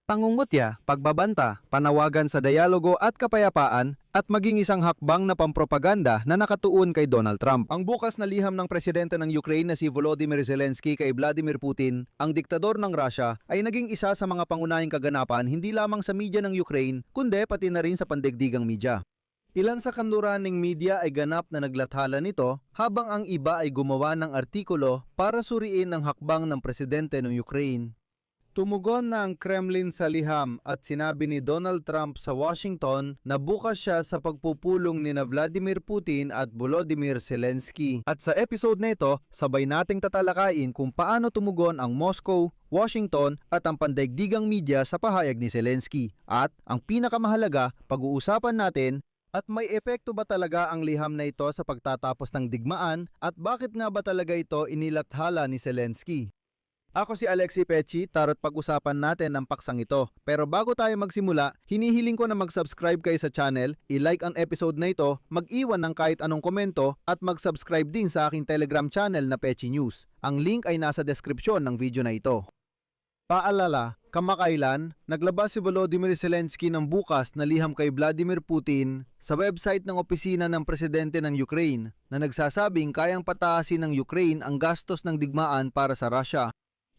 Pangungutya, pagbabanta, panawagan sa dialogo at kapayapaan, at maging isang hakbang na pampropaganda na nakatuon kay Donald Trump. Ang bukas na liham ng presidente ng Ukraine na si Volodymyr Zelensky kay Vladimir Putin, ang diktador ng Russia, ay naging isa sa mga pangunahing kaganapan hindi lamang sa media ng Ukraine, kundi pati na rin sa pandaigdigang media. Ilan sa kanluraning media ay ganap na naglathala nito, habang ang iba ay gumawa ng artikulo para suriin ang hakbang ng presidente ng Ukraine. Tumugon na ang Kremlin sa liham at sinabi ni Donald Trump sa Washington na bukas siya sa pagpupulong ni Vladimir Putin at Volodymyr Zelensky. At sa episode na ito, sabay nating tatalakayin kung paano tumugon ang Moscow, Washington at ang pandaigdigang media sa pahayag ni Zelensky. At ang pinakamahalaga, pag-uusapan natin at may epekto ba talaga ang liham na ito sa pagtatapos ng digmaan at bakit nga ba talaga ito inilathala ni Zelensky? Ako si Alexi Pechi, taro't pag-usapan natin ang paksang ito. Pero bago tayo magsimula, hinihiling ko na mag-subscribe kayo sa channel, i-like ang episode na ito, mag-iwan ng kahit anong komento, at mag-subscribe din sa aking Telegram channel na Pechi News. Ang link ay nasa deskripsyon ng video na ito. Paalala, kamakailan, naglabas si Volodymyr Zelensky ng bukas na liham kay Vladimir Putin sa website ng opisina ng presidente ng Ukraine na nagsasabing kayang pataasin ng Ukraine ang gastos ng digmaan para sa Russia.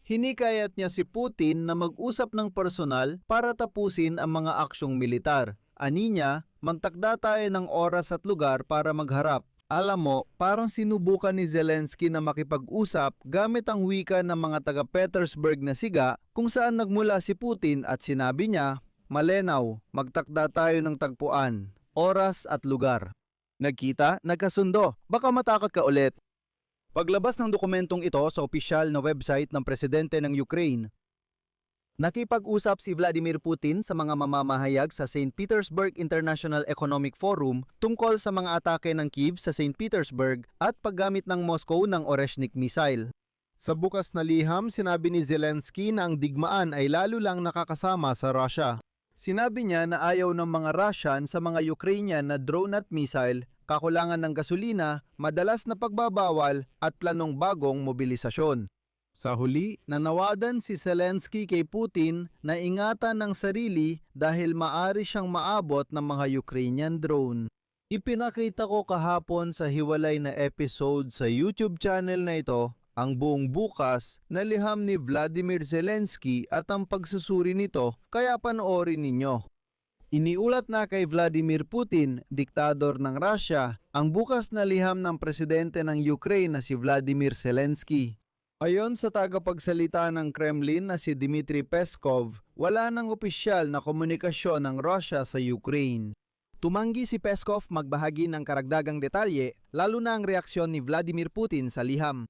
Hinikayat niya si Putin na mag-usap ng personal para tapusin ang mga aksyong militar. Ani niya, magtakda tayo ng oras at lugar para magharap. Alam mo, parang sinubukan ni Zelensky na makipag-usap gamit ang wika ng mga taga-Petersburg na siga kung saan nagmula si Putin at sinabi niya, "Malenaw, magtakda tayo ng tagpuan, oras at lugar." Nagkita, nagkasundo, baka matakot ka ulit. Paglabas ng dokumentong ito sa opisyal na website ng presidente ng Ukraine, nakipag-usap si Vladimir Putin sa mga mamamahayag sa St. Petersburg International Economic Forum tungkol sa mga atake ng Kyiv sa St. Petersburg at paggamit ng Moscow ng Oreshnik missile. Sa bukas na liham, sinabi ni Zelensky na ang digmaan ay lalo lang nakakasama sa Russia. Sinabi niya na ayaw ng mga Russian sa mga Ukrainian na drone at missile, kakulangan ng gasolina, madalas na pagbabawal at planong bagong mobilisasyon. Sa huli, nanawadan si Zelensky kay Putin na ingatan ng sarili dahil maari siyang maabot ng mga Ukrainian drone. Ipinakita ko kahapon sa hiwalay na episode sa YouTube channel na ito ang buong bukas na liham ni Vladimir Zelensky at ang pagsusuri nito, kaya panoorin ninyo. Iniulat na kay Vladimir Putin, diktador ng Russia, ang bukas na liham ng presidente ng Ukraine na si Vladimir Zelensky. Ayon sa tagapagsalita ng Kremlin na si Dmitry Peskov, wala nang opisyal na komunikasyon ng Russia sa Ukraine. Tumanggi si Peskov magbahagi ng karagdagang detalye, lalo na ang reaksyon ni Vladimir Putin sa liham.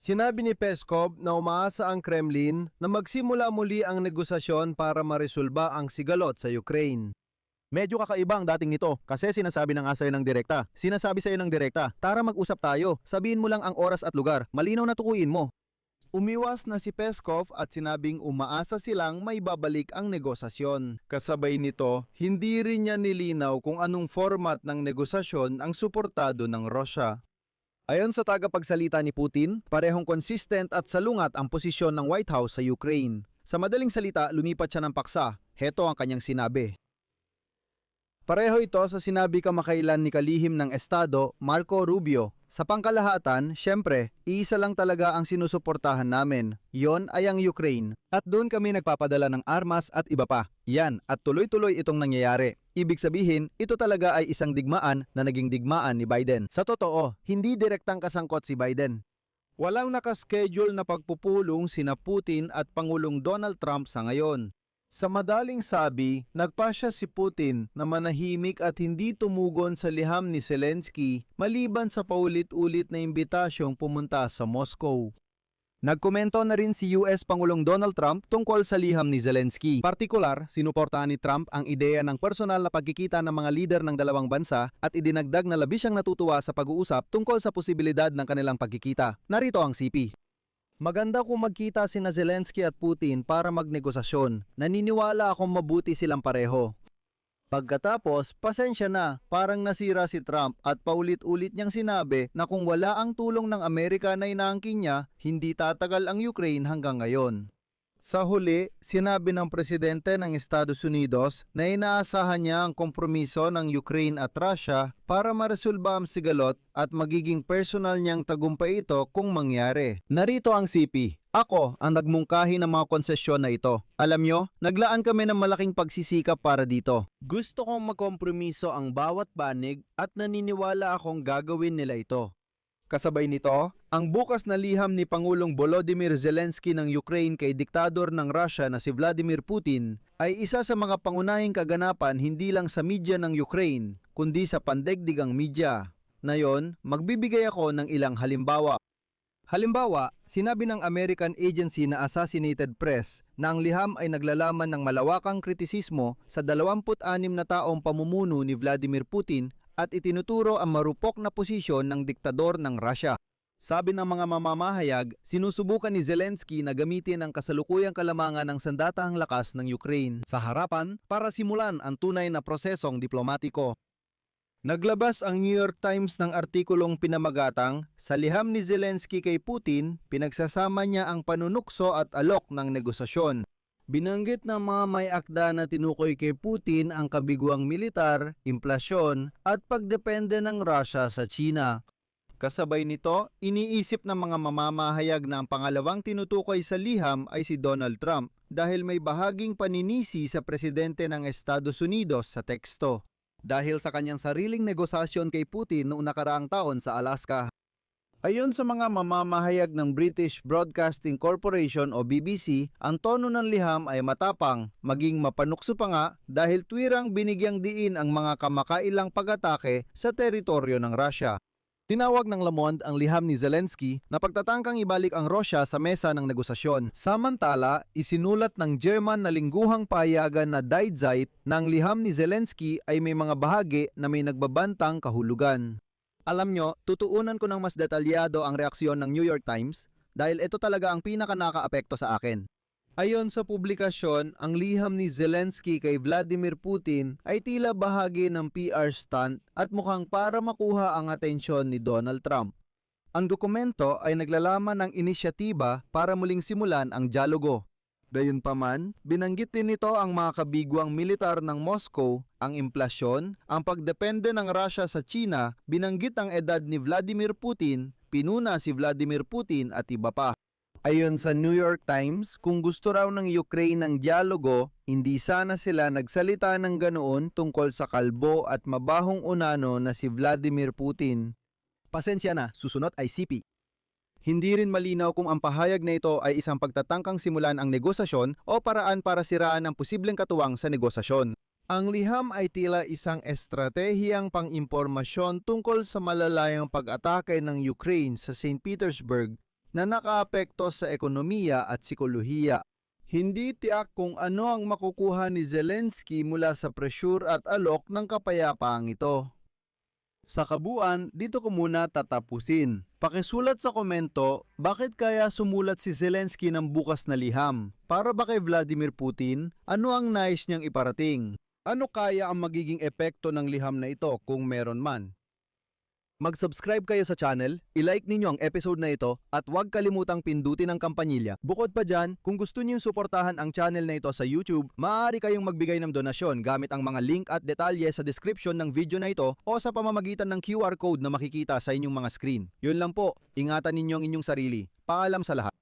Sinabi ni Peskov na umaasa ang Kremlin na magsimula muli ang negosasyon para maresolba ang sigalot sa Ukraine. Medyo kakaiba ang dating nito kasi sinasabi na nga sa'yo ng direkta. Sinasabi sa'yo ng direkta, tara mag-usap tayo, sabihin mo lang ang oras at lugar, malinaw na tukuyin mo. Umiwas na si Peskov at sinabing umaasa silang may babalik ang negosasyon. Kasabay nito, hindi rin niya nilinaw kung anong format ng negosasyon ang suportado ng Russia. Ayon sa tagapagsalita ni Putin, parehong consistent at salungat ang posisyon ng White House sa Ukraine. Sa madaling salita, lumipat siya ng paksa. Heto ang kanyang sinabi. Pareho ito sa sinabi kamakailan ni kalihim ng Estado, Marco Rubio. Sa pangkalahatan, syempre, iisa lang talaga ang sinusuportahan namin. Yon ay ang Ukraine. At doon kami nagpapadala ng armas at iba pa. Yan, at tuloy-tuloy itong nangyayari. Ibig sabihin, ito talaga ay isang digmaan na naging digmaan ni Biden. Sa totoo, hindi direktang kasangkot si Biden. Walang nakaschedule na pagpupulong sina Putin at Pangulong Donald Trump sa ngayon. Sa madaling sabi, nagpasya si Putin na manahimik at hindi tumugon sa liham ni Zelensky maliban sa paulit-ulit na imbitasyong pumunta sa Moscow. Nagkomento na rin si US Pangulong Donald Trump tungkol sa liham ni Zelensky. Partikular, sinuportahan ni Trump ang ideya ng personal na pagkikita ng mga lider ng dalawang bansa at idinagdag na labis siyang natutuwa sa pag-uusap tungkol sa posibilidad ng kanilang pagkikita. Narito ang CP. Maganda kung magkita sina Zelensky at Putin para magnegosasyon. Naniniwala akong mabuti silang pareho. Pagkatapos, pasensya na, parang nasira si Trump at paulit-ulit niyang sinabi na kung wala ang tulong ng Amerika na inaangkin niya, hindi tatagal ang Ukraine hanggang ngayon. Sa huli, sinabi ng presidente ng Estados Unidos na inaasahan niya ang kompromiso ng Ukraine at Russia para maresolba ang sigalot at magiging personal niyang tagumpay ito kung mangyari. Narito ang CP. Ako ang nagmungkahi ng mga konsesyon na ito. Alam nyo, naglaan kami ng malaking pagsisikap para dito. Gusto kong magkompromiso ang bawat banig at naniniwala akong gagawin nila ito. Kasabay nito, ang bukas na liham ni Pangulong Volodymyr Zelensky ng Ukraine kay diktador ng Russia na si Vladimir Putin ay isa sa mga pangunahing kaganapan hindi lang sa media ng Ukraine, kundi sa pandaigdigang media. Ngayon, magbibigay ako ng ilang halimbawa. Halimbawa, sinabi ng American agency na Associated Press na ang liham ay naglalaman ng malawakang kritisismo sa 26 na taong pamumuno ni Vladimir Putin at itinuturo ang marupok na posisyon ng diktador ng Russia. Sabi ng mga mamamahayag, sinusubukan ni Zelensky na gamitin ang kasalukuyang kalamangan ng sandatahang lakas ng Ukraine sa harapan para simulan ang tunay na prosesong diplomatiko. Naglabas ang New York Times ng artikulong pinamagatang, sa liham ni Zelensky kay Putin, pinagsasama niya ang panunukso at alok ng negosasyon. Binanggit ng mga may akda na tinukoy kay Putin ang kabiguang militar, implasyon at pagdepende ng Russia sa China. Kasabay nito, iniisip ng mga mamamahayag na ang pangalawang tinutukoy sa liham ay si Donald Trump dahil may bahaging paninisi sa presidente ng Estados Unidos sa teksto. Dahil sa kanyang sariling negosasyon kay Putin noong nakaraang taon sa Alaska. Ayon sa mga mamamahayag ng British Broadcasting Corporation o BBC, ang tono ng liham ay matapang, maging mapanukso pa nga dahil tuwirang binigyang diin ang mga kamakailang pag-atake sa teritoryo ng Russia. Tinawag ng Le Monde ang liham ni Zelensky na pagtatangkang ibalik ang Russia sa mesa ng negosasyon. Samantala, isinulat ng German na lingguhang pahayagan na Die Zeit na ang liham ni Zelensky ay may mga bahagi na may nagbabantang kahulugan. Alam nyo, tutuunan ko ng mas detalyado ang reaksyon ng New York Times dahil ito talaga ang pinaka-nakaapekto sa akin. Ayon sa publikasyon, ang liham ni Zelensky kay Vladimir Putin ay tila bahagi ng PR stunt at mukhang para makuha ang atensyon ni Donald Trump. Ang dokumento ay naglalaman ng inisyatiba para muling simulan ang dialogo. Gayunpaman, binanggit din nito ang mga kabiguang militar ng Moscow, ang implasyon, ang pagdepende ng Russia sa China, binanggit ang edad ni Vladimir Putin, pinuna si Vladimir Putin at iba pa. Ayon sa New York Times, kung gusto raw ng Ukraine ng dialogo, hindi sana sila nagsalita ng ganoon tungkol sa kalbo at mabahong unano na si Vladimir Putin. Pasensya na, susunod ay CP. Hindi rin malinaw kung ang pahayag na ito ay isang pagtatangkang simulan ang negosasyon o paraan para siraan ang posibleng katuwang sa negosasyon. Ang liham ay tila isang estratehiyang pang-impormasyon tungkol sa malalayang pag-atake ng Ukraine sa St. Petersburg na nakaapekto sa ekonomiya at psikolohiya. Hindi tiyak kung ano ang makukuha ni Zelensky mula sa pressure at alok ng kapayapaang ito. Sa kabuuan, dito ko muna tatapusin. Pakisulat sa komento, bakit kaya sumulat si Zelensky ng bukas na liham? Para ba kay Vladimir Putin? Ano ang nais niyang iparating? Ano kaya ang magiging epekto ng liham na ito kung meron man? Mag-subscribe kayo sa channel, i-like ninyo ang episode na ito at huwag kalimutang pindutin ang kampanilya. Bukod pa dyan, kung gusto niyo suportahan ang channel na ito sa YouTube, maaari kayong magbigay ng donasyon gamit ang mga link at detalye sa description ng video na ito o sa pamamagitan ng QR code na makikita sa inyong mga screen. Yun lang po, ingatan ninyo ang inyong sarili. Paalam sa lahat.